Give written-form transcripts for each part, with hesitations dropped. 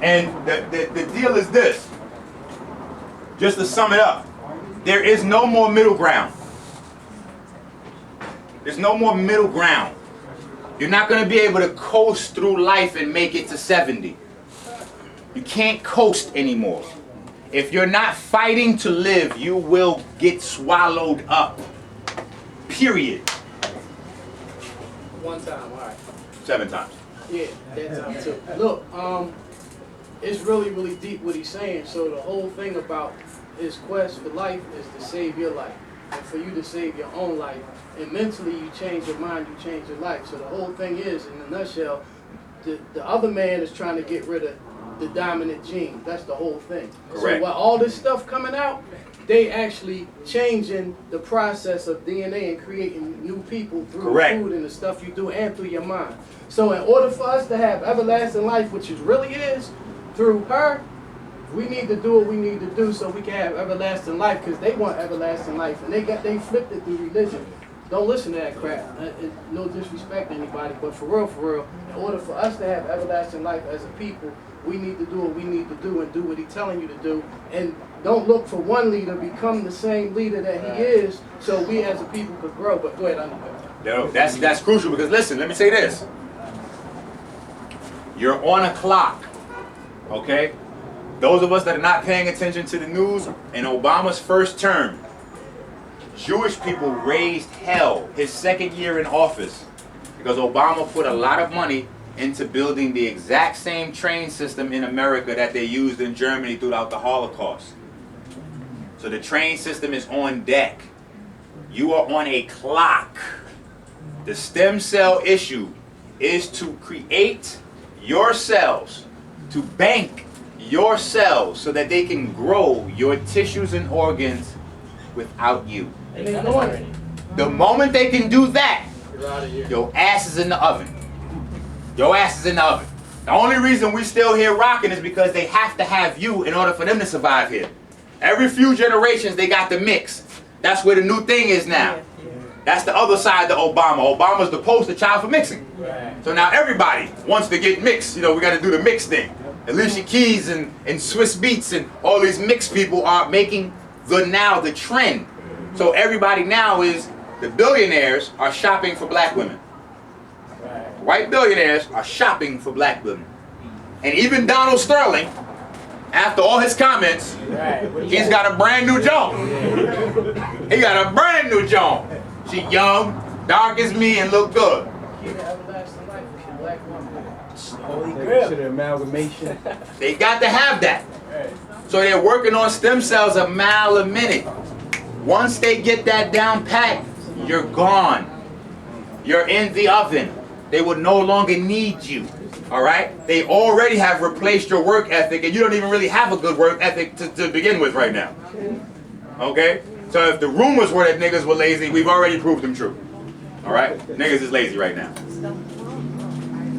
And the deal is this. Just to sum it up, there is no more middle ground. There's no more middle ground. You're not going to be able to coast through life and make it to 70. You can't coast anymore. If you're not fighting to live, you will get swallowed up. Period. One time, all right. 7 times. Yeah, that time too. Look, it's really, really deep what he's saying. So the whole thing about his quest for life is to save your life. And for you to save your own life. And mentally, you change your mind, you change your life. So the whole thing is, in a nutshell, the other man is trying to get rid of the dominant gene. That's the whole thing. Correct. So while all this stuff coming out, they actually changing the process of DNA and creating new people through Correct. food and the stuff you do and through your mind. So in order for us to have everlasting life, which it really is, through her, we need to do what we need to do so we can have everlasting life, because they want everlasting life and they flipped it through religion. Don't listen to that crap. No disrespect to anybody, but for real, in order for us to have everlasting life as a people, we need to do what we need to do and do what he's telling you to do. And don't look for one leader, become the same leader that he is, so we as a people could grow. But go ahead, I know. No, that's crucial, because listen, let me say this. You're on a clock, okay? Those of us that are not paying attention to the news, in Obama's first term, Jewish people raised hell his second year in office because Obama put a lot of money into building the exact same train system in America that they used in Germany throughout the Holocaust. So the train system is on deck. You are on a clock. The stem cell issue is to create your cells, to bank your cells so that they can grow your tissues and organs without you. The moment they can do that, your ass is in the oven. Your ass is in the oven. The only reason we're still here rocking is because they have to have you in order for them to survive here. Every few generations they got to mix. That's where the new thing is now. That's the other side to Obama. Obama's the poster child for mixing. So now everybody wants to get mixed. You know, we got to do the mix thing. Alicia Keys and Swiss Beats and all these mixed people are making the trend. So everybody now is, the billionaires are shopping for black women. White billionaires are shopping for black women. And even Donald Sterling, after all his comments, he's got a brand new joint. He got a brand new joint. She young, dark as me, and look good. Amalgamation. They got to have that. So they're working on stem cells a mile a minute. Once they get that down pat, you're gone. You're in the oven. They will no longer need you. All right? They already have replaced your work ethic, and you don't even really have a good work ethic to begin with right now. Okay? So if the rumors were that niggas were lazy, we've already proved them true. All right? Niggas is lazy right now.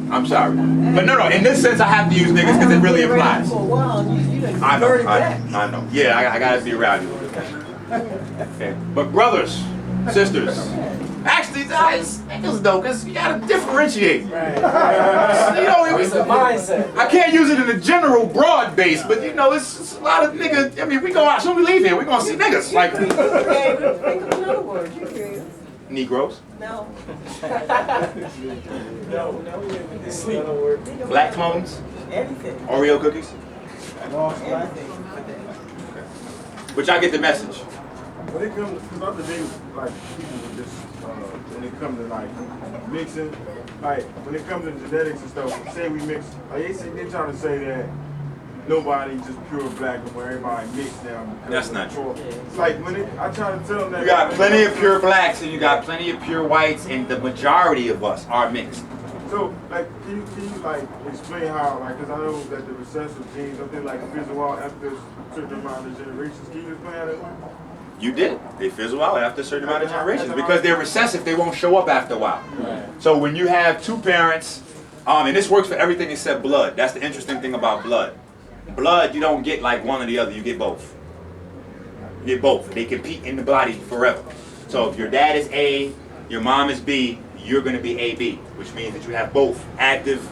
I'm sorry. But no, in this sense I have to use niggas because it really applies. I know. Yeah, I gotta be around you. Okay. But brothers, sisters, actually, it's niggas though, because you gotta differentiate. Right. You know, it's a mindset. I can't use it in a general broad base, but you know, it's a lot of niggas. I mean, we go out, soon we leave here, we're gonna see niggas. Like, Think of another word. You creative. Negroes. No. No. Sleep. Black clones. Everything. Oreo cookies. Everything. But y'all get the message. When it comes, because other days, like, people would just, when it comes to, like, mixing, like, when it comes to genetics and stuff, say we mix, like, they're trying to say that nobody just pure black and where everybody mixed now. That's not true. It's like, when I try to tell them that. You got plenty of pure blacks and you got plenty of pure whites, and the majority of us are mixed. So, like, can you like, explain how, like, because I know that the recessive genes, something like fizzle out after a certain amount of generations. Can you explain how that works? You did. They fizzle out after a certain amount of generations. Because they're recessive, they won't show up after a while. Right. So when you have two parents, and this works for everything except blood. That's the interesting thing about blood. Blood, you don't get like one or the other, you get both. You get both. They compete in the body forever. So if your dad is A, your mom is B, you're going to be AB, which means that you have both active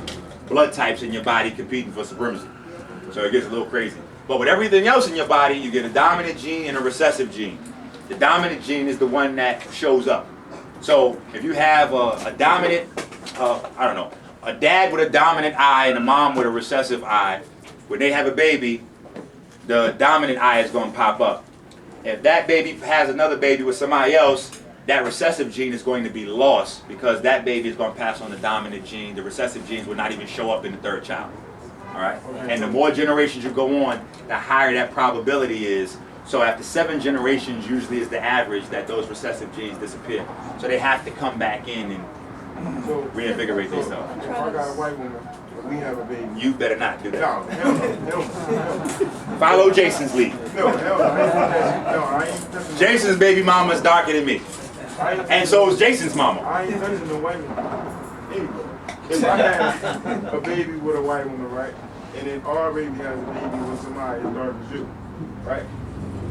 blood types in your body competing for supremacy. So it gets a little crazy. But with everything else in your body, you get a dominant gene and a recessive gene. The dominant gene is the one that shows up. So if you have a dominant, I don't know, a dad with a dominant eye and a mom with a recessive eye, when they have a baby, the dominant eye is going to pop up. If that baby has another baby with somebody else, that recessive gene is going to be lost because that baby is going to pass on the dominant gene. The recessive genes will not even show up in the third child. All right? And the more generations you go on, the higher that probability is. So after 7 generations usually is the average that those recessive genes disappear. So they have to come back in and reinvigorate themselves. If I got a white woman, we have a baby. You better not do that. No, hell no, hell no. Follow Jason's lead. No, hell no. I ain't touching. Jason's baby mama is darker than me. And so is Jason's mama. I ain't touching the white woman. Anyway, if I have a baby with a white woman, right, and then our baby has a baby with somebody as dark as you, right?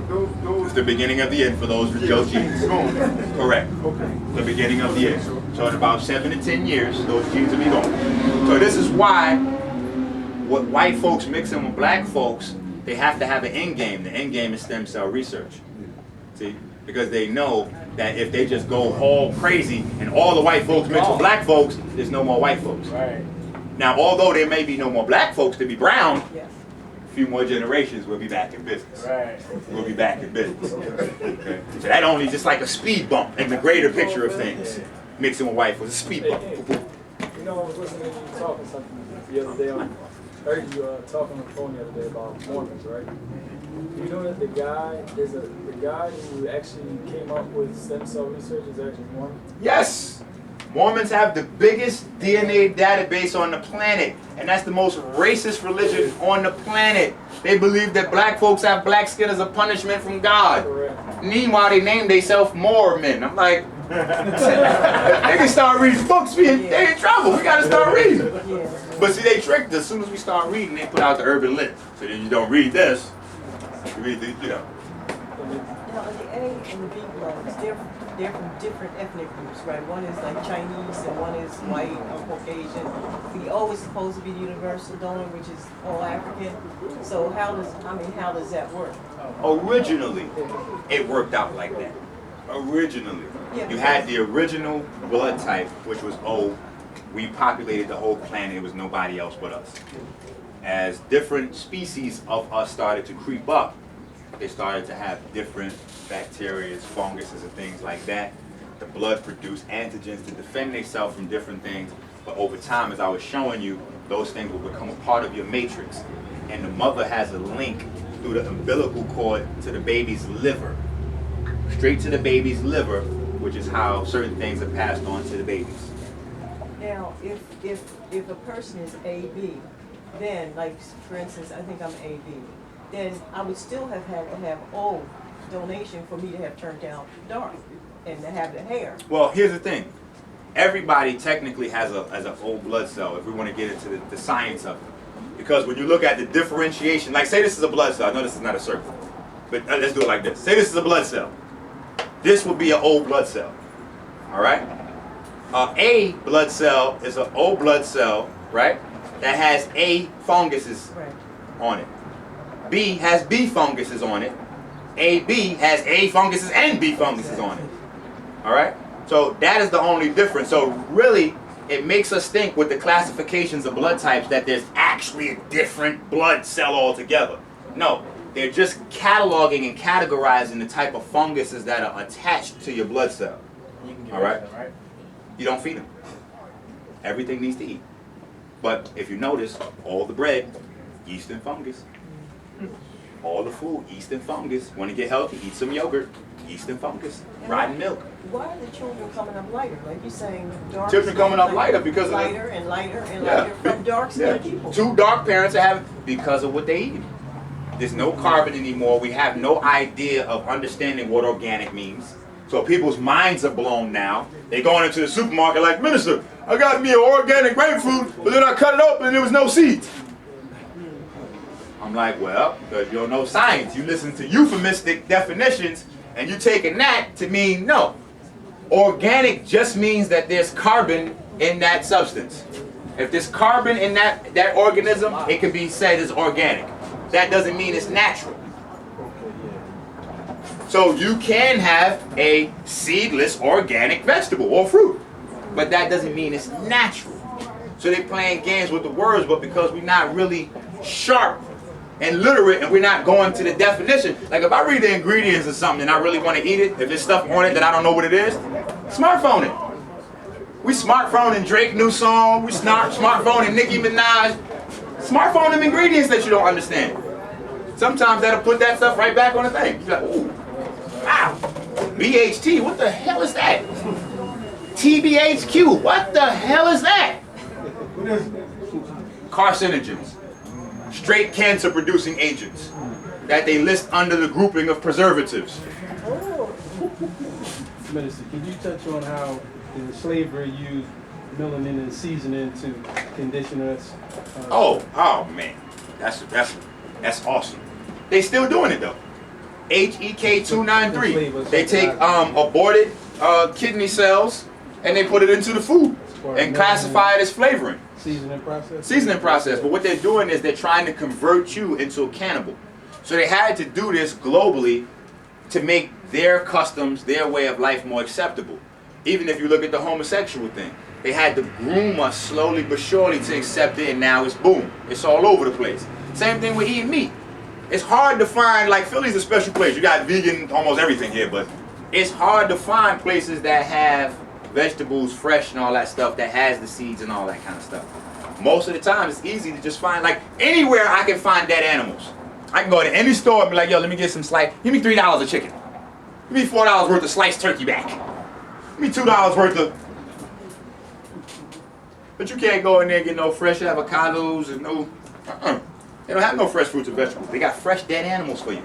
Those It's the beginning of the end for those with Joe genes. gone. Correct. Okay. The beginning of the end. So in about 7 to 10 years, those genes will be gone. So this is why what white folks mixing with black folks, they have to have an end game. The end game is stem cell research. See? Because they know that if they just go all crazy and all the white folks mix with black folks, there's no more white folks. Right. Now, although there may be no more black folks to be brown, Yes. a few more generations, we'll be back in business. Right. We'll be back in business. Okay? So that only just like a speed bump in the greater picture of things. Mixing with white folks, a speed bump. You know, I was listening to you talking something the other day. I heard you talking on the phone the other day about Mormons, right? You know that the guy who actually came up with stem cell research is actually Mormon? Yes! Mormons have the biggest DNA database on the planet, and that's the most racist religion on the planet. They believe that black folks have black skin as a punishment from God. Correct. Meanwhile, they name themselves Mormon. I'm like, they can start reading books, they in trouble. We gotta start reading. Yeah. But see, they tricked us. As soon as we start reading, they put out the urban lit. So then you don't read this. You read the, you know. Now, the A and the B bloods, they're from different ethnic groups, right? One is like Chinese and one is white or Caucasian. The O is supposed to be the universal donor, which is all African. So how does that work? Originally, it worked out like that. Originally. Yeah, You had the original blood type, which was O. We populated the whole planet. It was nobody else but us. As different species of us started to creep up, they started to have different bacteria, funguses, and things like that. The blood produced antigens to defend themselves from different things. But over time, as I was showing you, those things will become a part of your matrix. And the mother has a link through the umbilical cord to the baby's liver. Straight to the baby's liver, which is how certain things are passed on to the babies. Now, if a person is AB, then, like, for instance, I think I'm AB, then I would still have had to have O donation for me to have turned out dark and to have the hair. Well, here's the thing. Everybody technically has an O blood cell, if we want to get into the science of it. Because when you look at the differentiation, like say this is a blood cell. I know this is not a circle, but let's do it like this. Say this is a blood cell. This would be an O blood cell. All right? A blood cell is an O blood cell, right? That has A funguses Right. on it. B has B funguses on it. AB has A funguses and B funguses on it. All right? So that is the only difference. So really, it makes us think with the classifications of blood types that there's actually a different blood cell altogether. No, they're just cataloging and categorizing the type of funguses that are attached to your blood cell. You can get All right. rid of them, right? You don't feed them. Everything needs to eat. But if you notice, all the bread, yeast and fungus. All the food, yeast and fungus. Want to get healthy, eat some yogurt, yeast and fungus. Rotten milk. Why are the children coming up lighter? Like you're saying, dark Children coming up lighter because of the- lighter and lighter and Yeah. lighter from dark skinned people. Two dark parents are having because of what they eat. There's no carbon anymore. We have no idea of understanding what organic means. So people's minds are blown now. They going into the supermarket like, Minister, I got me an organic grapefruit, but then I cut it open and there was no seeds. I'm like, well, because you don't know science. You listen to euphemistic definitions and you taking that to mean no. Organic just means that there's carbon in that substance. If there's carbon in that organism, it can be said is organic. That doesn't mean it's natural. So you can have a seedless organic vegetable or fruit, but that doesn't mean it's natural. So they're playing games with the words, but because we're not really sharp and literate and we're not going to the definition, like if I read the ingredients of something and I really want to eat it, if there's stuff on it that I don't know what it is, smartphone it. We smartphone Drake new song, we smartphone Nicki Minaj. Smartphone them ingredients that you don't understand. Sometimes that'll put that stuff right back on the thing. You're like, ooh, wow, BHT, what the hell is that? TBHQ, what the hell is that? Carcinogens, straight cancer producing agents that they list under the grouping of preservatives. Minister, can you touch on how in slavery used melanin and seasoning to condition us? Oh man, that's awesome. They still doing it though. HEK293. They take aborted kidney cells and they put it into the food and classify it as flavoring. Seasoning process? Seasoning process. But what they're doing is they're trying to convert you into a cannibal. So they had to do this globally to make their customs, their way of life more acceptable. Even if you look at the homosexual thing, they had to groom us slowly but surely to accept it, and now it's boom. It's all over the place. Same thing with eating meat. It's hard to find, like Philly's a special place. You got vegan, almost everything here, but it's hard to find places that have vegetables fresh and all that stuff that has the seeds and all that kind of stuff. Most of the time, it's easy to just find, like anywhere I can find dead animals. I can go to any store and be like, yo, let me get some give me $3 of chicken. Give me $4 worth of sliced turkey back. Give me $2 worth of. But you can't go in there and get no fresh avocados and no. They don't have no fresh fruits and vegetables. They got fresh dead animals for you.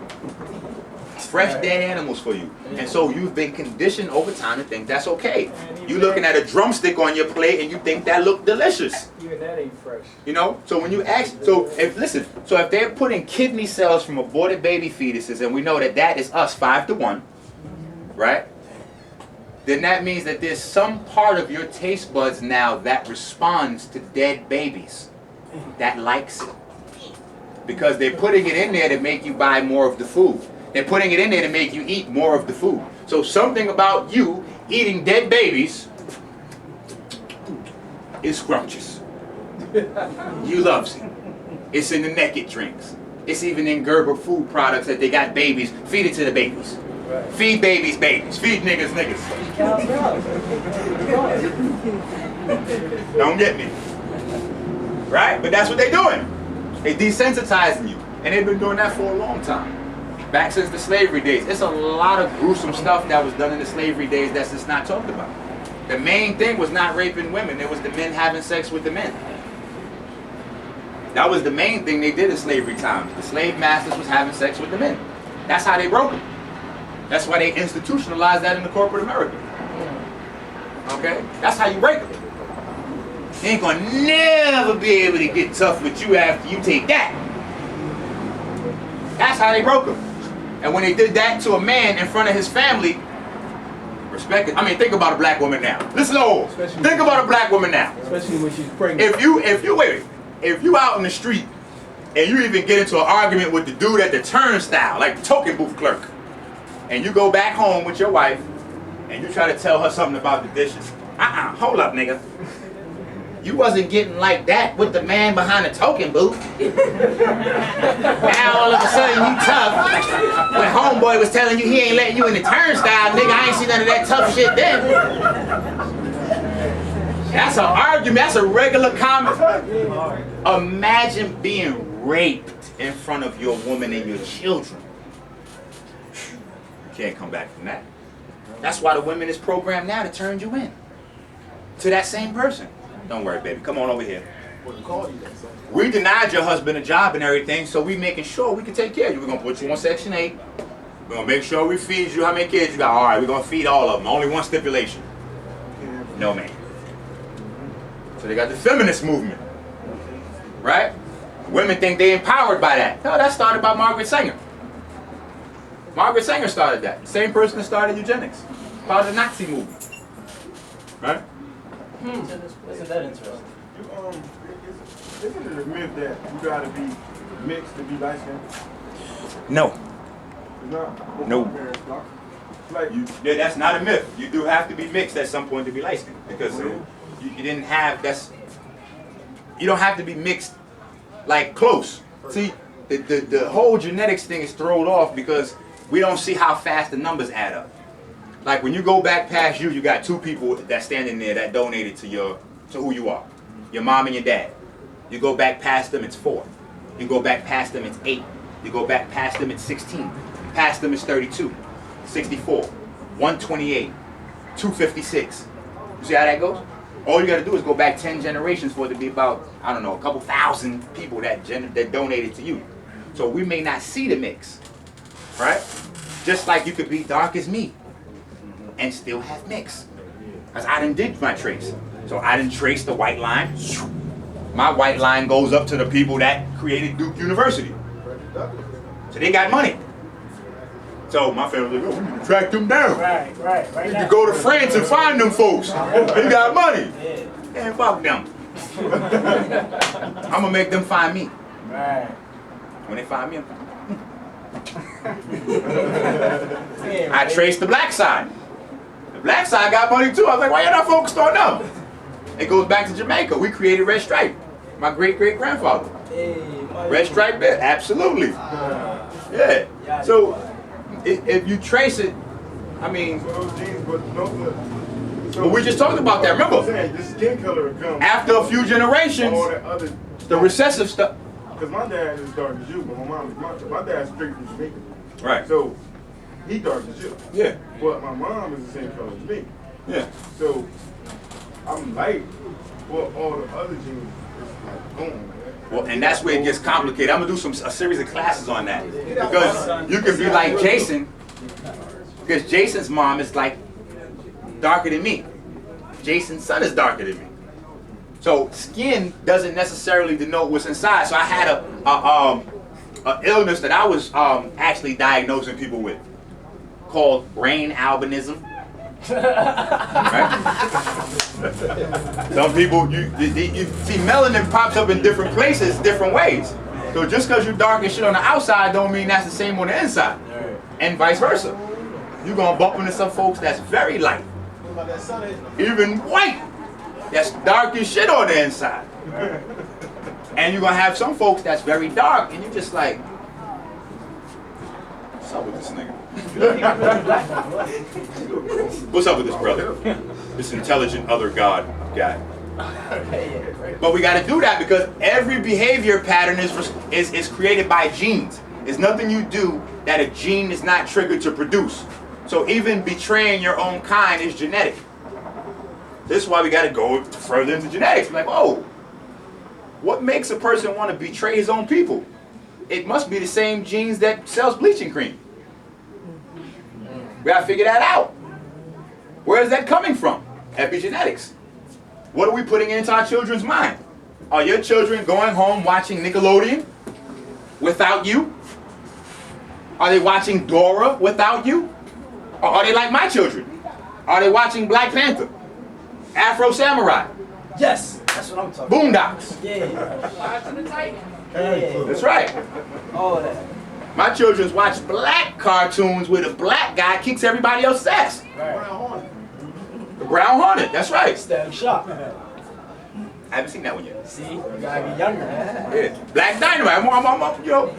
Fresh dead animals for you. And so you've been conditioned over time to think that's okay. You looking at a drumstick on your plate and you think that look delicious. Even that ain't fresh. You know? So when you ask, if they're putting kidney cells from aborted baby fetuses, and we know that that is us 5-1, right? Then that means that there's some part of your taste buds now that responds to dead babies, that likes it. Because they're putting it in there to make you buy more of the food. They're putting it in there to make you eat more of the food. So something about you eating dead babies is scrumptious. You loves it. It's in the naked drinks. It's even in Gerber food products that they got babies. Feed it to the babies. Right. Feed babies babies. Feed niggas niggas. Don't get me. Right? But that's what they're doing. They desensitizing you. And they've been doing that for a long time. Back since the slavery days. It's a lot of gruesome stuff that was done in the slavery days that's just not talked about. The main thing was not raping women. It was the men having sex with the men. That was the main thing they did in slavery times. The slave masters was having sex with the men. That's how they broke them. That's why they institutionalized that in the corporate America. Okay? That's how you break them. They ain't gonna never be able to get tough with you after you take that. That's how they broke them. And when they did that to a man in front of his family, respect it. I mean, think about a black woman now. Listen to old. Think about a black woman now. Especially when she's pregnant. If you out in the street and you even get into an argument with the dude at the turnstile, like the token booth clerk, and you go back home with your wife and you try to tell her something about the dishes. Hold up, nigga. You wasn't getting like that with the man behind the token booth. Now all of a sudden you tough. When homeboy was telling you he ain't letting you in the turnstile, nigga, I ain't seen none of that tough shit then. That's an argument. That's a regular comment. Imagine being raped in front of your woman and your children. You can't come back from that. That's why the women is programmed now to turn you in to that same person. Don't worry, baby. Come on over here. We denied your husband a job and everything, so we making sure we can take care of you. We're going to put you on Section 8. We're going to make sure we feed you. How many kids you got? All right, we're going to feed all of them. Only one stipulation. No man. So they got the feminist movement. Right? Women think they empowered by that. No, that started by Margaret Sanger. Margaret Sanger started that. Same person that started eugenics. Part of the Nazi movement. Right? Isn't that interesting? isn't it a myth that you gotta be mixed to be light skinned? No. It's not. No. My parents dark. Like Yeah, that's not a myth. You do have to be mixed at some point to be light skinned because you didn't have you don't have to be mixed like close. See, the whole genetics thing is thrown off because we don't see how fast the numbers add up. Like when you go back past you got two people that standing there that donated to who you are, your mom and your dad. You go back past them, it's 4. You go back past them, it's 8. You go back past them, it's 16. Past them, it's 32, 64, 128, 256. You see how that goes? All you got to do is go back 10 generations for it to be about, I don't know, a couple thousand people that donated to you. So we may not see the mix, right? Just like you could be dark as me and still have mix. Because I done did my trace. So I done traced the white line. My white line goes up to the people that created Duke University. So they got money. So my family was like, oh, we need to track them down. Right. We need to go to France and find them folks. They got money. And fuck them. I'm gonna make them find me. Right. When they find me, I traced the black side. The black side got money too. I was like, why y'all not focused on them? It goes back to Jamaica. We created Red Stripe. My great-great-grandfather. Red Stripe, absolutely. Yeah. So if you trace it, I mean, but we just talked about that. Remember, the skin color comes after a few generations, all that other the recessive stuff. Because my dad is dark as you, but my dad's straight from Jamaica. Right. So he dark as you. Yeah. But my mom is the same color as me. Yeah. So I'm light, but all the other genes is like boom. Well, and that's where it gets complicated. I'm gonna do a series of classes on that because you can be like Jason, because Jason's mom is like darker than me. Jason's son is darker than me. So skin doesn't necessarily denote what's inside. So I had a illness that I was actually diagnosing people with called brain albinism. Right? Some people, you see melanin pops up in different places, different ways. So just because you're dark and shit on the outside don't mean that's the same on the inside. And vice versa. You're going to bump into some folks that's very light. Even white. That's dark as shit on the inside. And you're going to have some folks that's very dark and you're just like, what's up with this nigga? What's up with this brother? This intelligent other god guy. But we got to do that because every behavior pattern is created by genes. There's nothing you do that a gene is not triggered to produce. So even betraying your own kind is genetic. This is why we got to go further into genetics. Like, oh, what makes a person want to betray his own people? It must be the same genes that sells bleaching cream. We got to figure that out. Where is that coming from? Epigenetics. What are we putting into our children's mind? Are your children going home watching Nickelodeon without you? Are they watching Dora without you? Or are they like my children? Are they watching Black Panther? Afro Samurai? Yes, that's what I'm talking Boondocks? That's right. All that. My children watch black cartoons where the black guy kicks everybody else's ass. The Brown Hornet, that's right. Static Shock. I haven't seen that one yet. See, you gotta get younger. Yeah. Black Dynamite, I'm, you know.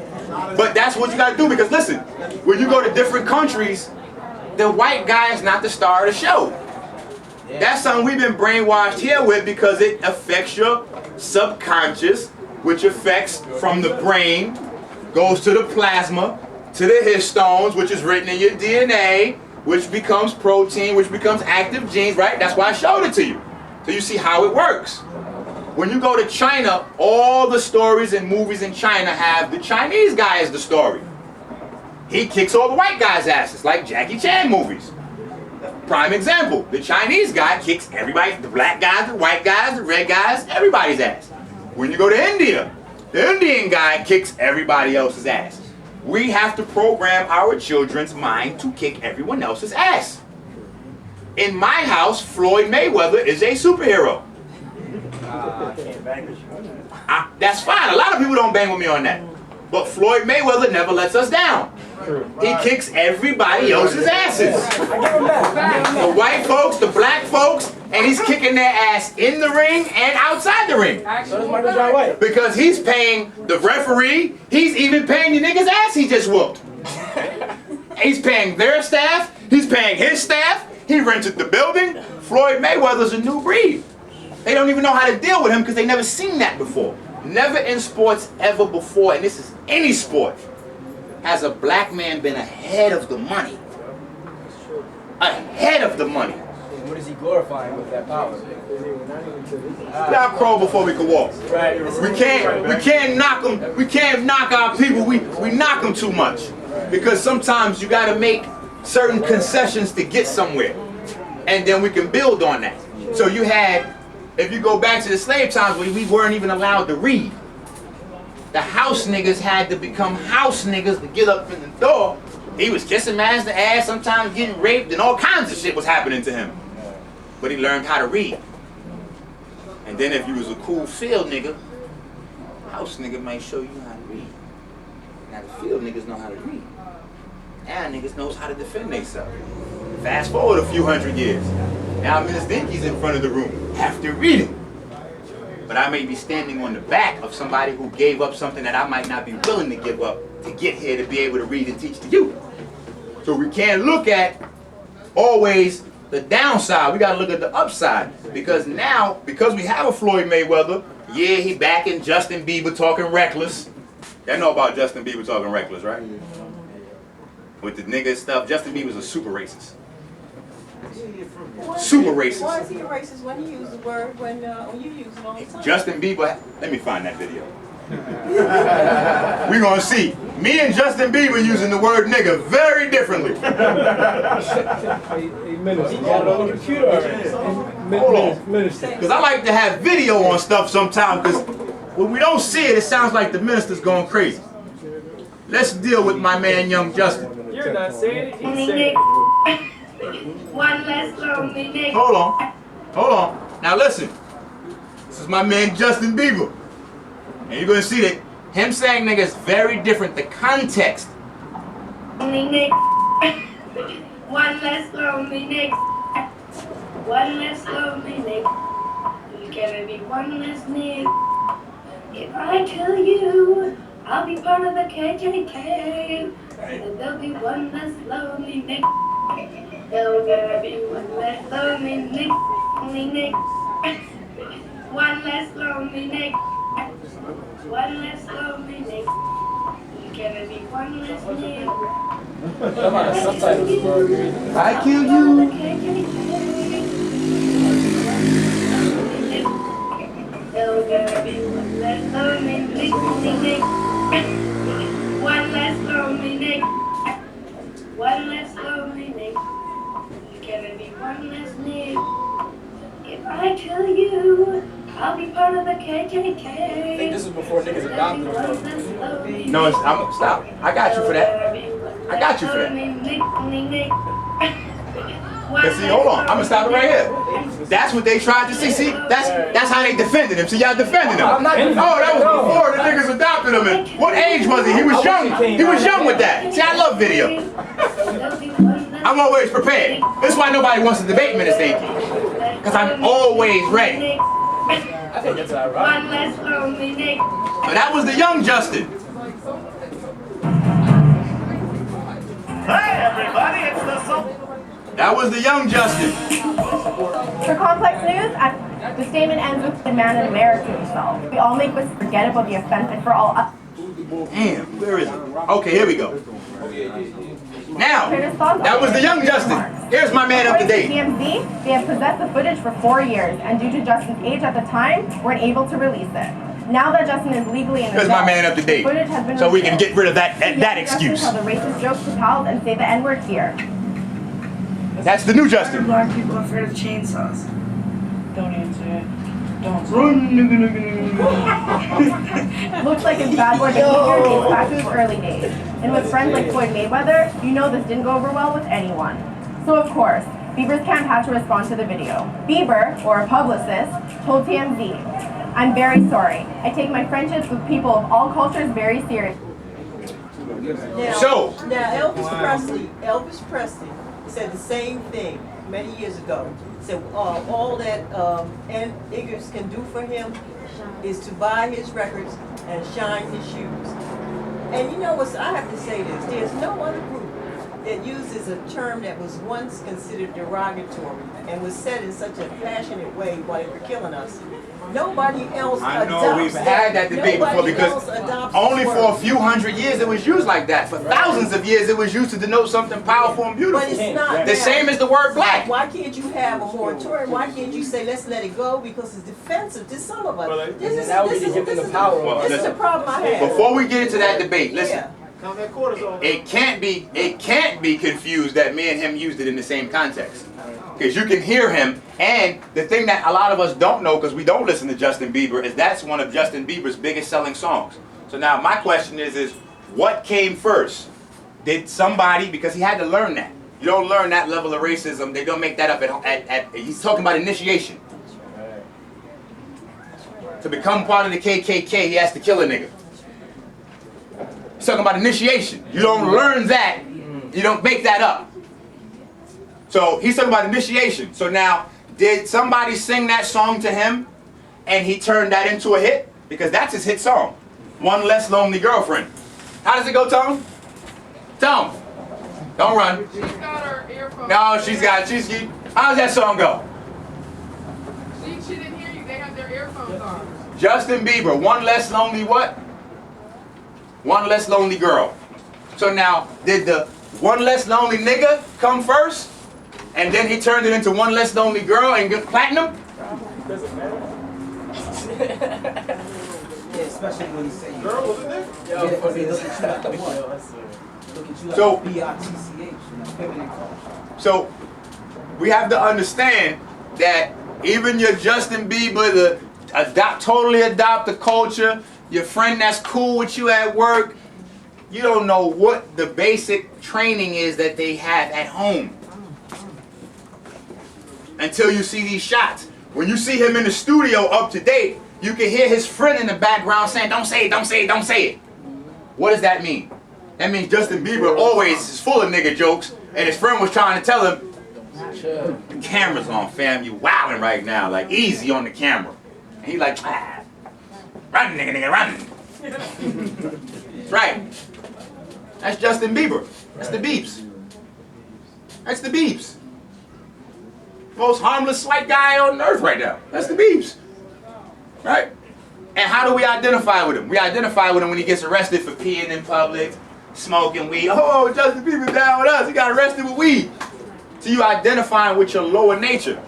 But that's what you gotta do because listen, when you go to different countries, the white guy is not the star of the show. That's something we've been brainwashed here with because it affects your subconscious, which affects from the brain, goes to the plasma, to the histones, which is written in your DNA, which becomes protein, which becomes active genes, right? That's why I showed it to you. So you see how it works. When you go to China, all the stories and movies in China have the Chinese guy as the story. He kicks all the white guys' asses, like Jackie Chan movies. Prime example, the Chinese guy kicks everybody, the black guys, the white guys, the red guys, everybody's ass. When you go to India, the Indian guy kicks everybody else's ass. We have to program our children's mind to kick everyone else's ass. In my house, Floyd Mayweather is a superhero. That's fine. A lot of people don't bang with me on that. But Floyd Mayweather never lets us down. He kicks everybody else's asses. The white folks, the black folks, and he's kicking their ass in the ring and outside the ring. Because he's paying the referee, he's even paying the nigga's ass he just whooped. He's paying their staff, he's paying his staff, he rented the building. Floyd Mayweather's a new breed. They don't even know how to deal with him because they never seen that before. Never in sports ever before, and this is any sport, has a black man been ahead of the money. Ahead of the money. What is he glorifying with that power? Y'all crawl before we can walk. We can't knock them. We can't knock our people. We knock them too much. Because sometimes you gotta make certain concessions to get somewhere. And then we can build on that. So you had, if you go back to the slave times when we weren't even allowed to read. The house niggas had to become house niggas to get up in the door. He was kissing man's ass, sometimes getting raped, and all kinds of shit was happening to him. But he learned how to read. And then if you was a cool field nigga, house nigga might show you how to read. Now the field niggas know how to read. Now niggas knows how to defend themselves. Fast forward a few hundred years. Now Miss Dinky's in front of the room after reading. But I may be standing on the back of somebody who gave up something that I might not be willing to give up to get here to be able to read and teach to you. So we can't look at always the downside. We gotta look at the upside. Because now, because we have a Floyd Mayweather, yeah, he backing Justin Bieber talking reckless. Y'all know about Justin Bieber talking reckless, right? With the nigga stuff, Justin Bieber's a super racist. Super racist. Why is he a racist when he used the word when you use it all the time? Justin Bieber, let me find that video. We're gonna see. Me and Justin Bieber using the word nigga very differently. Hold on. Because I like to have video on stuff sometimes, because when we don't see it, it sounds like the minister's going crazy. Let's deal with my man, young Justin. You're not saying it, he's saying it. One less lonely nigga. Hold on. Now listen. This is my man Justin Bieber. And you're gonna see that him saying nigga is very different. The context. Lonely nigga. One less lonely nigga. One less lonely nigga. You gotta be one less nigga. If I tell you I'll be part of the KKK, then there'll be one less lonely nigga. There'll gotta be one less lonely nigga. Lonely nigga. One less lonely nigga. One less lonely nigga. You gotta be one less nigga. I kill you. There'll gotta be one less lonely nigga. One less lonely nigga. One less lonely nigga. You gotta be one less nigga. If I tell you I'll be part of the KKK. I think this is before niggas adopted them. No, stop. I got you for that. I got you for that. But see, hold on. I'm gonna stop it right here. That's what they tried to see. See, that's how they defended him. See, y'all defending him. Oh, that was before the niggas adopted him. And what age was he? He was young. He was young with that. See, I love video. I'm always prepared. That's why nobody wants to debate Minister Dinky. Because I'm always ready. I think that's ironic. But that was the young Justin. Hey everybody, it's the That was the young Justin. For complex news, the statement ends with the man in America himself. We all make mistakes, forget about the offense, and for all Damn, where is it? Okay, here we go. Now, that was the young Justin. Here's my man up to date. TMZ, they have possessed the footage for 4 years, and due to Justin's age at the time, weren't able to release it. Now that Justin is legally an Here's adult, my man up to date. footage has been So we can revealed. get rid of that excuse. Tell the racist jokes to pals and say the N-word here. That's the new Justin. Black people are afraid of chainsaws. Don't answer it. Don't. Run, nigga, nigga, nigga. Looks like his bad boy behavior dates back to his early days. And with friends like Floyd Mayweather, you know this didn't go over well with anyone. So of course, Bieber's camp had to respond to the video. Bieber, or a publicist, told TMZ, I'm very sorry. I take my friendships with people of all cultures very seriously. Now Elvis Presley said the same thing many years ago. He said all that niggers can do for him is to buy his records and shine his shoes. And you know what? I have to say this: there's no other group that uses a term that was once considered derogatory and was said in such a passionate way while they were killing us. Nobody else I know we've had that debate before because only for a few hundred years it was used like that. For thousands of years it was used to denote something powerful and beautiful. But it's not. The same as the word black. Why can't you have a moratorium? Why can't you say let's let it go because it's defensive to some of us? This is the problem I have. Before we get into that debate, listen. It can't be confused that me and him used it in the same context. Because you can hear him, and the thing that a lot of us don't know, because we don't listen to Justin Bieber, is that's one of Justin Bieber's biggest selling songs. So now my question is what came first? Did somebody, because he had to learn that. You don't learn that level of racism, they don't make that up at he's talking about initiation. To become part of the KKK, he has to kill a nigga. He's talking about initiation. You don't learn that, you don't make that up. So he's talking about initiation. So now, did somebody sing that song to him and he turned that into a hit? Because that's his hit song. One Less Lonely Girlfriend. How does it go, Tom? Tom, don't run. She's got her earphones. No, how does that song go? She didn't hear you. They have their earphones on. Justin Bieber, One Less Lonely what? One Less Lonely Girl. So now, did the One Less Lonely Nigga come first? And then he turned it into One Less Lonely Girl and get platinum? Doesn't matter. Yeah, especially when he say Girl, was it there? yeah, because they look at you like the what? Look at you like So- B-I-T-C-H, feminine culture. So we have to understand that even your Justin Bieber, totally adopt the culture, your friend that's cool with you at work, you don't know what the basic training is that they have at home. Until you see these shots. When you see him in the studio up to date, you can hear his friend in the background saying, don't say it, don't say it, don't say it. What does that mean? That means Justin Bieber always is full of nigga jokes, and his friend was trying to tell him, the camera's on, fam, you wildin' right now, like easy on the camera. And he like, run nigga, run. Right. That's Justin Bieber. That's the Beeps. That's the Beeps. Most harmless white guy on earth right now. That's the Beeps. Right? And how do we identify with him? We identify with him when he gets arrested for peeing in public, smoking weed. Oh, Justin Bieber down with us. He got arrested with weed. So you identifying with your lower nature.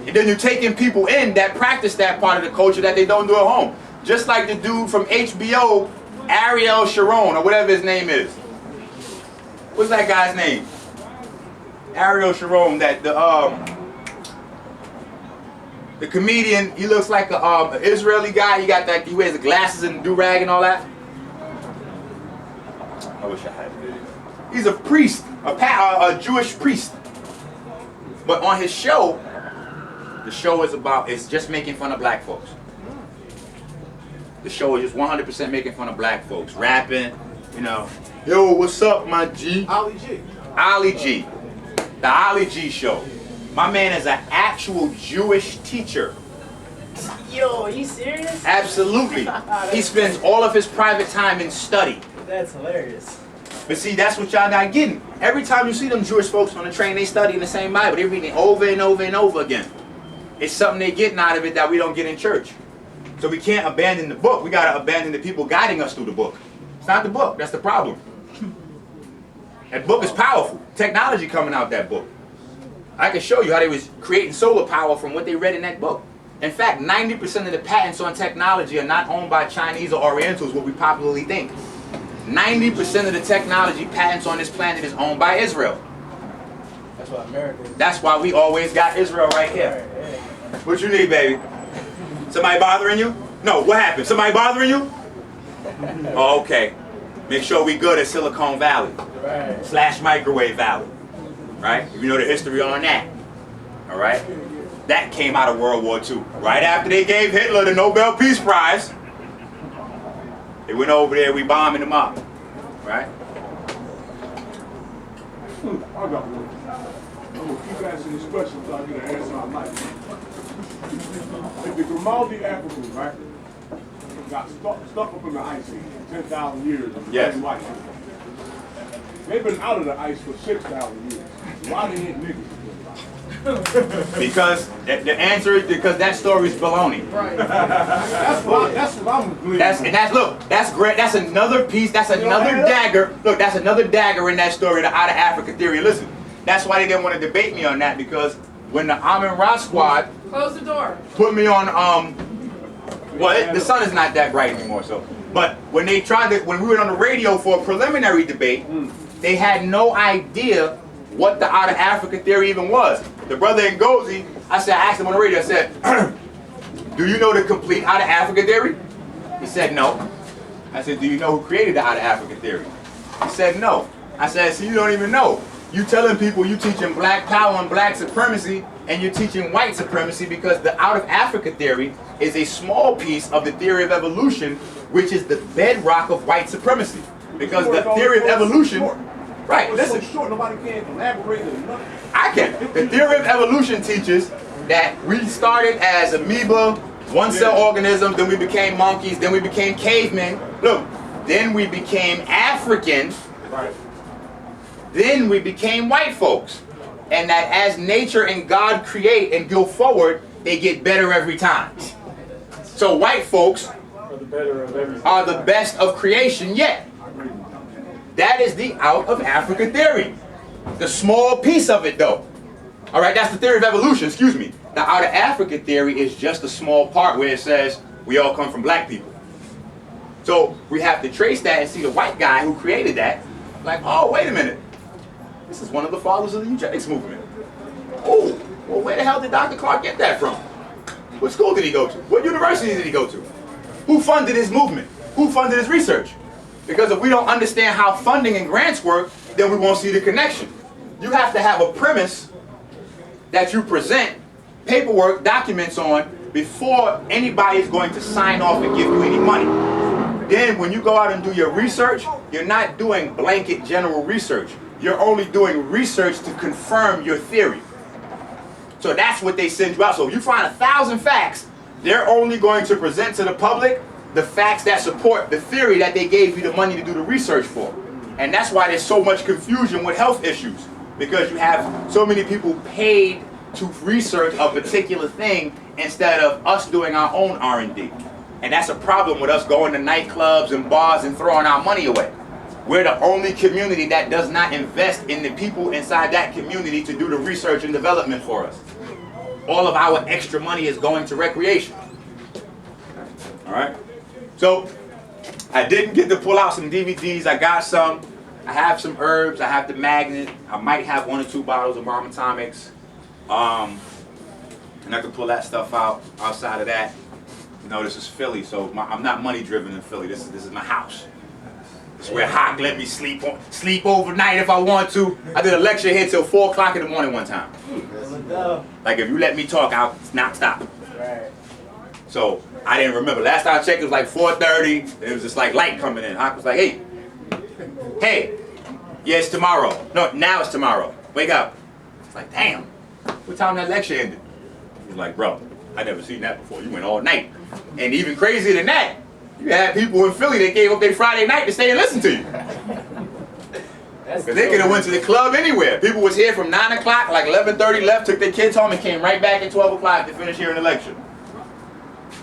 And then you're taking people in that practice that part of the culture that they don't do at home. Just like the dude from HBO, Ariel Sharon, or whatever his name is. What's that guy's name? Ariel Sharon, that the comedian, he looks like an Israeli guy. He got that, he wears the glasses and the do-rag and all that. I wish I had a video. He's a priest, a Jewish priest. But on his show, the show is it's just making fun of black folks. The show is just 100% making fun of black folks. Rapping, you know, yo, what's up, my G? Ali G. Ali G. The Ali G show. My man is an actual Jewish teacher. Yo, are you serious? Absolutely. He spends all of his private time in study. That's hilarious. But see, that's what y'all not getting. Every time you see them Jewish folks on the train, they study in the same Bible. They're reading it over and over and over again. It's something they're getting out of it that we don't get in church. So we can't abandon the book. We got to abandon the people guiding us through the book. It's not the book. That's the problem. That book is powerful. Technology coming out that book. I can show you how they was creating solar power from what they read in that book. In fact, 90% of the patents on technology are not owned by Chinese or Orientals, what we popularly think. 90% of the technology patents on this planet is owned by Israel. That's why America is. That's why we always got Israel right here. What you need, baby? Somebody bothering you? No, what happened? Somebody bothering you? Oh, okay. Make sure we good at Silicon Valley. Right. / Microwave Valley. Right? You know the history on that. All right? That came out of World War II. Right after they gave Hitler the Nobel Peace Prize, they went over there, we bombing them up. Right? I got one. I'm gonna keep asking this question until I get an answer I like. If the Grimaldi Africans, right, got stuck up in the ice age, 10,000 years of Yes. white. They've been out of the ice for 6,000 years. Why they ain't niggas? Because the answer is because that story's baloney. Right. That's what I'm believing. That's great. That's another piece. That's another dagger. Look, that's another dagger in that story, the out of Africa theory. Listen, that's why they didn't want to debate me on that, because when the Amin Ra squad Close the door. put me on the sun is not that bright anymore. So, but when we went on the radio for a preliminary debate, they had no idea what the out of Africa theory even was. The brother Ngozi, I asked him on the radio, I said, do you know the complete out of Africa theory? He said no. I said, do you know who created the out of Africa theory? He said no. I said, so you don't even know. You telling people you teaching black power and black supremacy, and you're teaching white supremacy, because the out of Africa theory is a small piece of the theory of evolution, which is the bedrock of white supremacy. Because the theory of evolution, right, listen. So short, nobody can elaborate enough. I can. The theory of evolution teaches that we started as amoeba, one-cell organisms, then we became monkeys, then we became cavemen. Look, then we became African, Right. then we became white folks. And that as nature and God create and go forward, they get better every time. So white folks Or the better of everything. are the best of creation yet. That is the out of Africa theory. The small piece of it though. All right, that's the theory of evolution, excuse me. The out of Africa theory is just a small part where it says we all come from black people. So we have to trace that and see the white guy who created that. Like, oh, wait a minute. This is one of the fathers of the eugenics movement. Oh, well, where the hell did Dr. Clark get that from? What school did he go to? What university did he go to? Who funded his movement? Who funded his research? Because if we don't understand how funding and grants work, then we won't see the connection. You have to have a premise that you present paperwork, documents on before anybody is going to sign off and give you any money. Then when you go out and do your research, you're not doing blanket general research. You're only doing research to confirm your theory. So that's what they send you out. So if you find 1,000 facts, they're only going to present to the public the facts that support the theory that they gave you the money to do the research for. And that's why there's so much confusion with health issues, because you have so many people paid to research a particular thing instead of us doing our own R&D. And that's a problem with us going to nightclubs and bars and throwing our money away. We're the only community that does not invest in the people inside that community to do the research and development for us. All of our extra money is going to recreation. All right? So, I didn't get to pull out some DVDs. I got some. I have some herbs. I have the magnet. I might have 1 or 2 bottles of Mama Atomics. And I can pull that stuff out outside of that. You know, this is Philly, so I'm not money driven in Philly. This is my house. It's where Hawk let me sleep overnight if I want to. I did a lecture here till 4 o'clock in the morning one time. Like if you let me talk, I'll not stop. Right. So I didn't remember. Last time I checked, it was like 4:30. It was just like light coming in. Hawk was like, hey, yeah, it's tomorrow. No, now it's tomorrow. Wake up. It's like, damn, what time that lecture ended? He's like, bro, I never seen that before. You went all night. And even crazier than that, you had people in Philly that gave up their Friday night to stay and listen to you. Because they could have went to the club anywhere. People was here from 9 o'clock, like 11:30 left, took their kids home and came right back at 12 o'clock to finish hearing the lecture.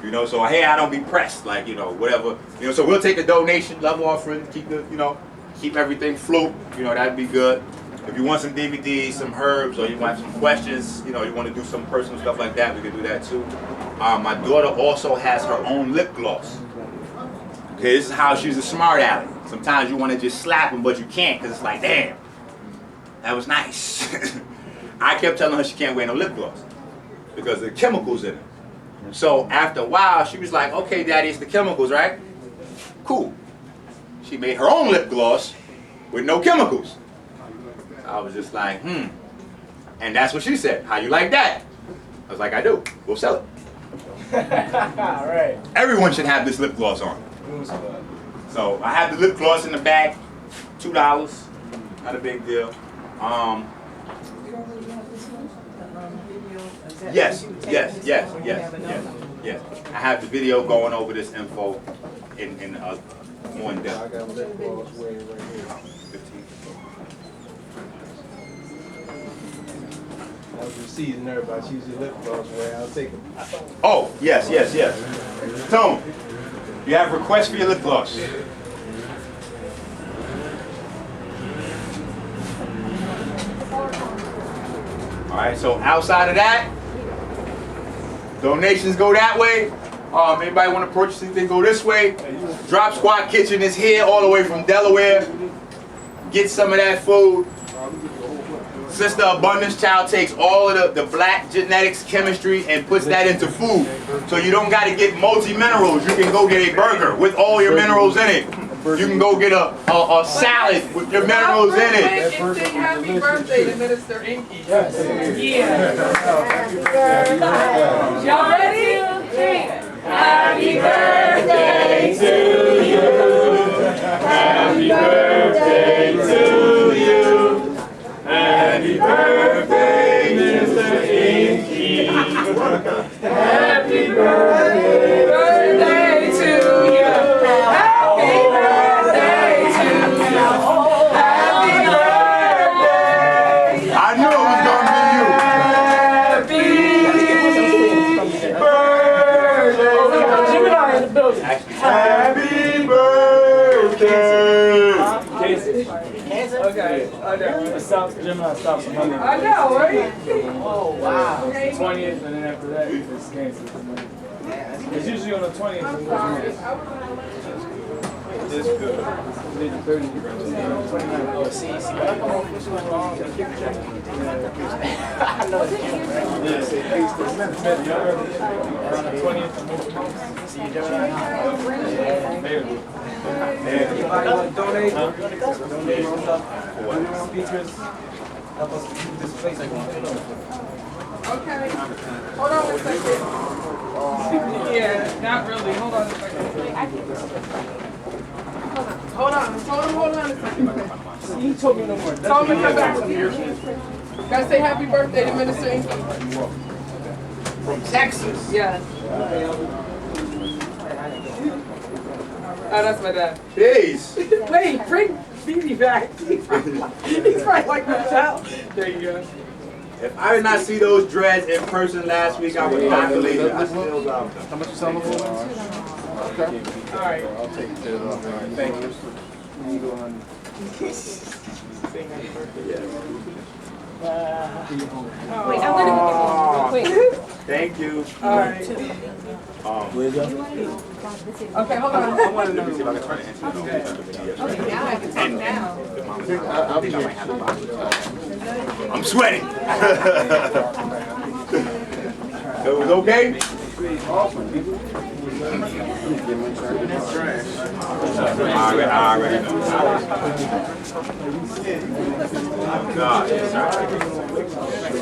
You know, so hey, I don't be pressed, like, you know, whatever. You know, so we'll take a donation, love offering, keep the, you know, keep everything float. You know, that'd be good. If you want some DVDs, some herbs, or you want some questions, you know, you want to do some personal stuff like that, we can do that too. My daughter also has her own lip gloss. Okay, this is how she's a smart aleck. Sometimes you want to just slap them, but you can't, because it's like, damn, that was nice. I kept telling her she can't wear no lip gloss because of the chemicals in it. So after a while, she was like, okay, daddy, it's the chemicals, right? Cool. She made her own lip gloss with no chemicals. I was just like, And that's what she said. How you like that? I was like, I do. We'll sell it. Right. Everyone should have this lip gloss on. So I have the lip gloss in the back, $2. Not a big deal. Yes. I have the video going over this info in more in depth. I got lip gloss way right here. 15. I was receiving everybody. Choose your lip gloss way. I'll take it. Oh, yes. Tone, you have requests for your lip gloss. All right, so outside of that, donations go that way. Anybody want to purchase anything, go this way. Drop Squad Kitchen is here all the way from Delaware. Get some of that food. Sister Abundance Child takes all of the black genetics chemistry and puts that into food. So you don't got to get multi-minerals. You can go get a burger with all your minerals in it. You can go get a salad with your minerals in it. And sing happy birthday to Minister Inky. Yes. Yeah. Y'all ready? Happy birthday to you. Happy birthday to you. Happy birthday, Mr. Inky. Happy birthday to you. Happy birthday to you. Happy birthday. I knew it was going to be you. Happy birthday! Okay. Stop, Gemini stops on Monday. I know, right? Oh, wow. 20th, and then after that, it's canceled. It's usually on the 20th. And It's good. the 30th. 29th. Oh, see. When I come on, what's going on? I know it's around the 20th. See you, Gemini. Anybody want to donate? Donate speakers. Help us keep this place going. Okay. Hold on a second. Yeah, not really. Hold on a second. Hold on a second. You told me no more. Tell me to come back. Gotta say happy birthday to Minister Inky. From Texas. Yeah. Oh, that's my dad. Peace. Wait, bring BB back. He's probably like my child. There you go. If I did not see those dreads in person last week, I would not believe it. I still love them. How much you selling for? Okay. All right. I'll take it. Thank you. You go on. Wait, I'm gonna go get real quick. Thank you. All right. Okay, hold on. I want to know if I can try to answer those. Okay, now I can talk now. I'm sweating. It was okay? I already know. God,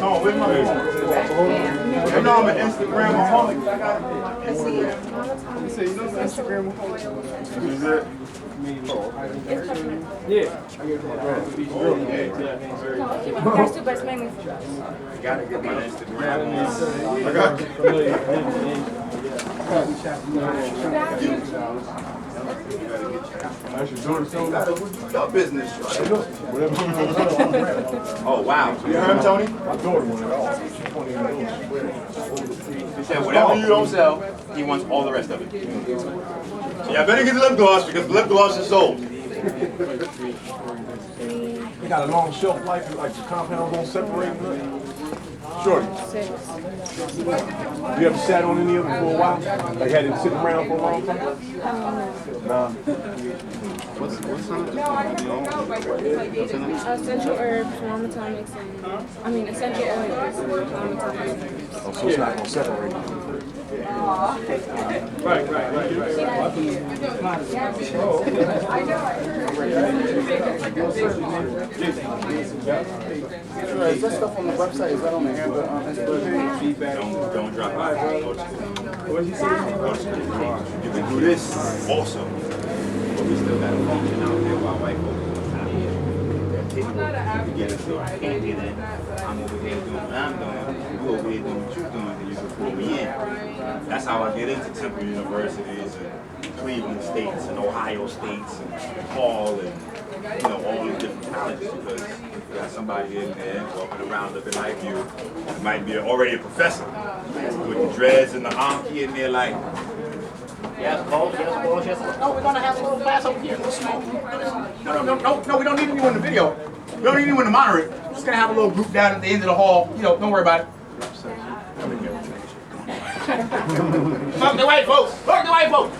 oh, where's my phone? You know I'm an Instagram-aholic. You say you know Instagram? Is it? Yeah. I gotta get my Instagram. I got you. Your business. Oh, wow. You heard him, Tony? My daughter wanted it all. He said whatever you don't sell, he wants all the rest of it. So y'all better get the lip gloss because the lip gloss is sold. They got a long shelf life, like the compounds don't separate. Shorty, you ever sat on any of them for a while? Like had it sitting around for a long time? Nah. What's on it? Essential herbs, aromatomics, and essential oils, aromatomics. Oh, so it's not gonna separate. Right. Is that stuff on the website? Is that on the Feedback. Don't drop Alright, out. bro. What did you say? You can do this also, but we still got a function out there while white folks are get it, so I can't get in. I'm over here doing what I'm doing. You over here doing what you're doing, then you can pull me in. That's how I get into Temple universities and Cleveland States and Ohio States and Hall and all these different colleges, because you got somebody in there walking around looking like you. It might be already a professor with the dreads and the honky in there like, yes, boss, yes, boss, yes, boss. No, we're gonna have a little class over here. No, we don't need anyone in the video. We don't need anyone to monitor it. We're just gonna have a little group down at the end of the hall. Don't worry about it. Fuck the white folks! Fuck the white folks!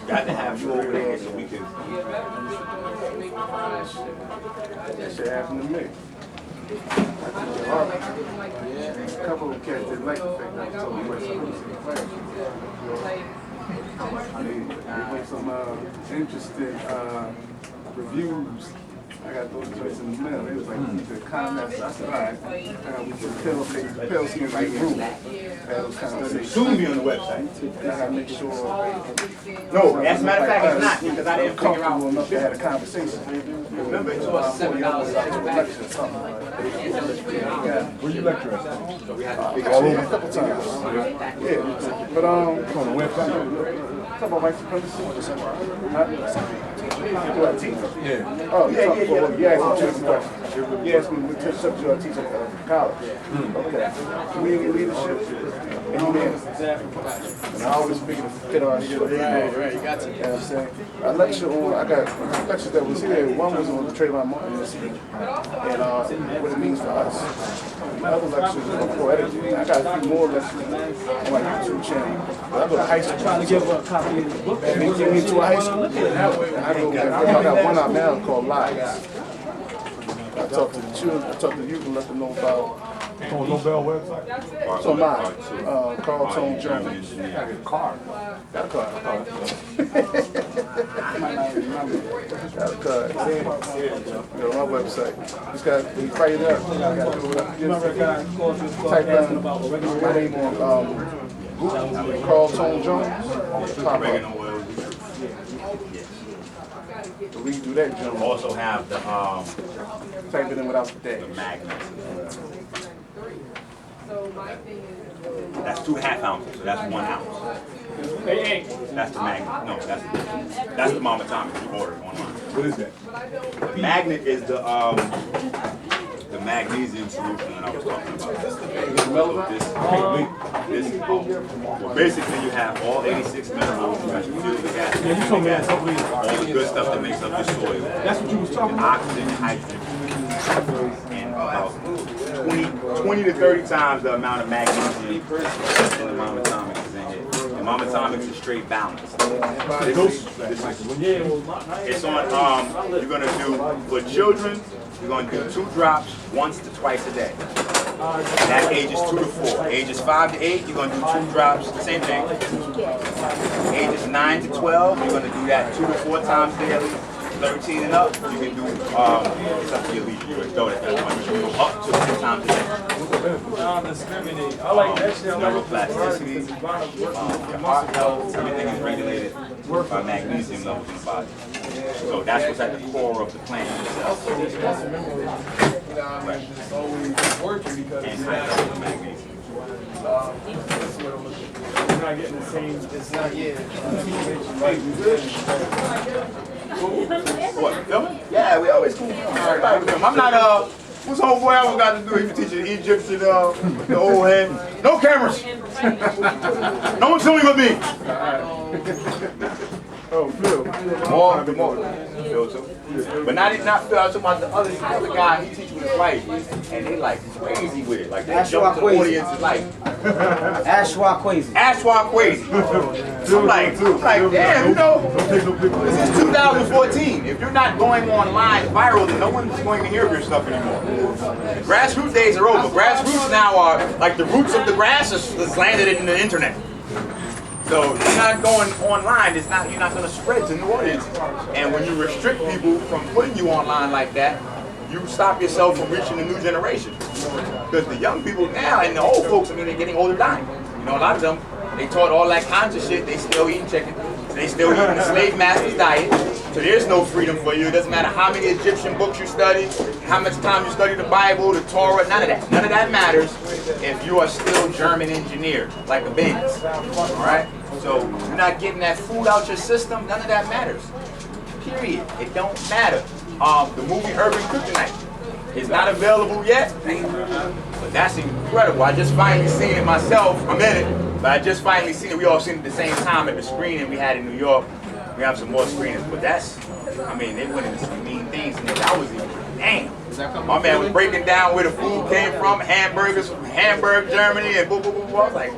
Got to have you over there so we can. That shit happened to me. A couple of cats didn't like the fact that I was told me what something was in class. They make some interesting reviews. I got those joints in the mail. They was like, the comments. I said, all right, we can pale skin right room. Those conversations. Soon be on the website. And I gotta make sure. No, as a matter of fact, it's not, because I didn't figure out. Enough to have a conversation. Remember, it's $40 lecture or something. Where you lecture at? So we had to figure All out. over a couple times. Yeah, but On the website? talk about white supremacy. Do I teach? Yeah. Oh, you asked me a question. You asked me what subject I teach at college. Okay. Community leadership and humanity. And I always figured to fit our shit. Right, you got to. You know what I'm saying? I got lectures that was here. One was on the Trayvon Martin speech and what it means for us. My other lectures was on poetic. I got a few more lectures on my YouTube channel. I go to high school. Trying to give a copy of the book. And they get me to a high school. And I got one out now called Lies. I talk to the children, I talk to the youth and let them know about. On Nobel website? So mine, Carl Tone Jones. I got a card. Got a card. I might not remember. Got a card. Go on my website. Just got to write it up. I got to do what I just type in my name on Carl Tone Jones. Pop up. So we can do that, Joe. Also have the Type it in without the dash. the magnets. That's 2.5 ounces, so that's 1 ounce. That's the magnet. No, that's the Mama Thomas you ordered online. What is that? The magnet is the magnesium solution that I was talking about. So well, basically you have all 86 minerals, you got your fuel, the gas, all the good stuff that makes up the soil. That's what you was talking about? Oxygen, hydrogen, and about 20 to 30 times the amount of magnesium in the Mama Atomics is in here. And Mama Atomics is straight balanced. It's on, you're gonna do, for children, you're going to do 2 drops once to twice a day. That ages 2 to 4. Ages 5 to 8, you're going to do 2 drops, same thing. Ages 9 to 12, you're going to do that 2 to 4 times daily. 13 and up, you can do, it's up to your leisure, you can go at that point. You can go up to 10 times a day. Non-discriminate. I like that shit. I like Neuroplasticity, your heart health, everything is regulated by magnesium levels in the body. So that's what's at the core of the plant itself. Right. It's always working because And high levels of magnesium. it's not getting the same. It's not yet. What, filming? Yeah, we always cool. I'm not, what's homeboy I got to do? He was teaching Egyptian, the old head. No cameras! No one filming with me! Oh, Phil. More. Phil too. But not Phil, I'm talking about the other guy, he teaches with his wife, and they like crazy with it. Like they jump to the audience's like Ashwa Crazy. I'm like, damn, this is 2014. If you're not going online viral, then no one's going to hear of your stuff anymore. The grassroots days are over. Grassroots now are like the roots of the grass is landed in the internet. So if you're not going online, you're not going to spread to new audiences. And when you restrict people from putting you online like that, you stop yourself from reaching the new generation. Because the young people now and the old folks, I mean, they're getting older dying. You know, a lot of them, they taught all that kinds of shit. They still eating chicken. They still eating the slave master's diet. So there's no freedom for you. It doesn't matter how many Egyptian books you study, how much time you study the Bible, the Torah, none of that. None of that matters if you are still German engineered, like a Benz. All right? So you're not getting that food out your system, none of that matters. Period. It don't matter. The movie Urban Kryptonite is not available yet, but that's incredible. I just finally seen it myself. I'm in it, but I just finally seen it. We all seen it at the same time at the screening we had in New York. We have some more screenings, but that's, I mean, they went into some mean things, and I was even, damn. My man was breaking down where the food came from, hamburgers from Hamburg, Germany, and boo, boo, boo, boo. I was like,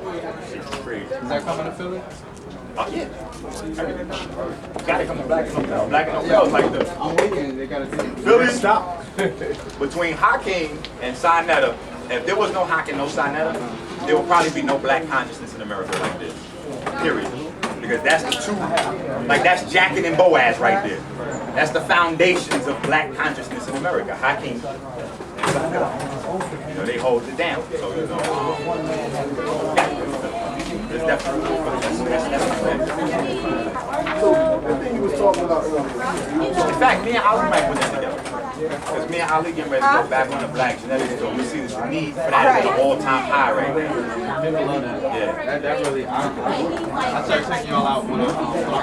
shit's crazy. Is that coming to Philly? Oh, yeah. Everything. Gotta come to Black and Hotel. Black and Hotel is like the. I'm waiting, they gotta do Philly stop. Between Hakeem and Sinetta, if there was no Hakeem, no Sinetta, there would probably be no black consciousness in America like this. Period. Because that's the two, like that's Jackin and Boaz right there. That's the foundations of black consciousness in America. Hakeem and Sinetta. You know, they hold it down. So, you know, it's definitely, So, the thing you was talking about earlier. in fact, me and Ali might put that together. Because me and Ali getting ready to go back on the black genetics, so we see the need for that at an all-time high right now. People love that. Yeah. That really, I started checking y'all out when I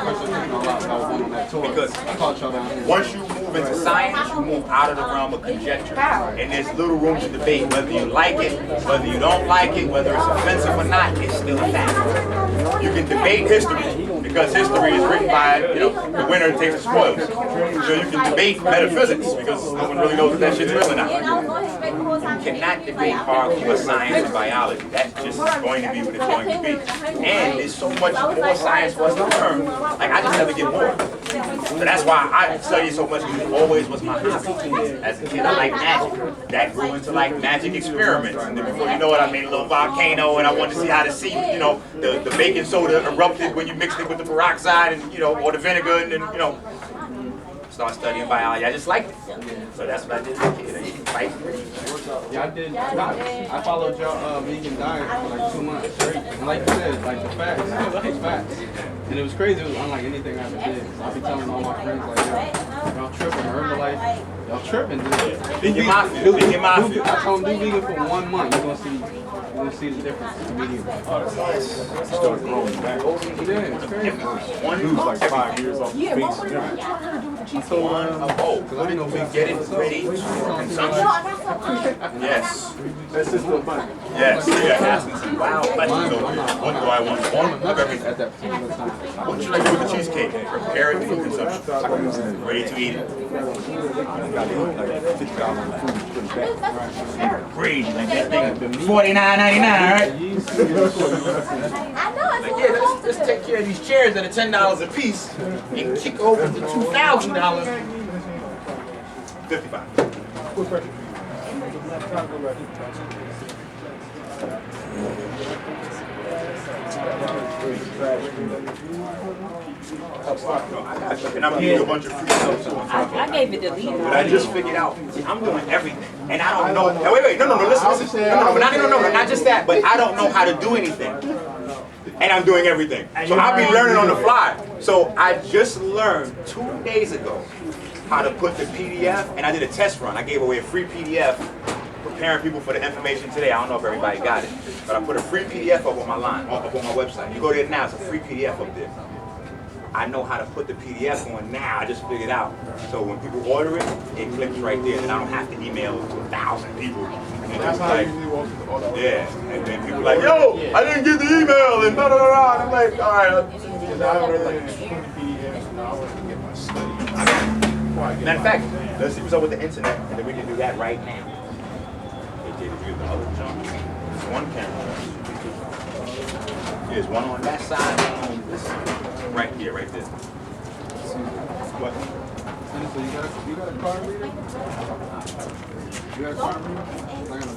first started checking y'all out. I was going on that tour. Because I caught y'all down here. once you move into science, you move out of the realm of conjecture. And there's little room to debate whether you like it, whether you don't like it, whether it's offensive or not, it's still a fact. You can debate history, because history is written by, you know, the winner takes the spoils. So you can debate metaphysics, because no one really knows if that shit's real or not. You cannot debate hardcore science and biology. That's just going to be what it's going to be. And there's so much more science for us to learn. Like, I just never get bored. So that's why I study so much, because it always was my hobby. As a kid, I liked magic. That grew into like magic experiments. And then before you know it, I made a little volcano, and I wanted to see how the sea, you know, the baking soda erupted when you mixed it with the peroxide, and, you know, or the vinegar, and then, you know, start studying biology. I just liked it. So that's what I did as a kid. I used to fight. Yeah, I did. I followed y'all vegan diet for like 2 months straight. And like you said, like the facts. And it was crazy. It was unlike anything I ever did. So I be telling all my friends, like, y'all tripping, Herbalife. Y'all tripping, dude. I told them, do vegan for 1 month. You're gonna see the difference immediately. Start growing back. Yeah, it's crazy. Lose like 5 years off the face. Because I didn't know we get it ready for consumption. Yes. That's just the money. Yes. Yeah, asking some wild questions over here. What do I want? One of everything. At that particular time. What should I do with the cheesecake? Prepare it for consumption. Ready to eat it. Great. Like that thing, $49.99, right? Like, yeah, let's take care of these chairs that are $10 a piece and kick over to $2,000. 55. And I'm gonna give you a bunch of free stuff. I gave it to Lee. But I just figured out, I'm doing everything. And I don't know. Now, wait, no, listen. No, not just that, but I don't know how to do anything. And I'm doing everything. So I'll be learning on the fly. So I just learned 2 days ago how to put the PDF, and I did a test run. I gave away a free PDF preparing people for the information today. I don't know if everybody got it, but I put a free PDF up on my line, up on my website. You go there now, it's a free PDF up there. I know how to put the PDF on now. I just figured out. So when people order it, it clicks right there, and I don't have to email to 1,000 people. And That's how like, I usually walk to the order. yeah, and then people like, yo, I didn't get the email, and blah, blah, blah, blah. And I'm like, all right, I'll send you I the read like 20 PDFs, and I want to get my study. Matter of fact, let's see what's up with the internet, and then we can do that right now. Hey, Jay, did you get the other jump? There's one camera. There's one on that side, one on this side. Right here, right there. What? So you got a card reader? You got a card reader?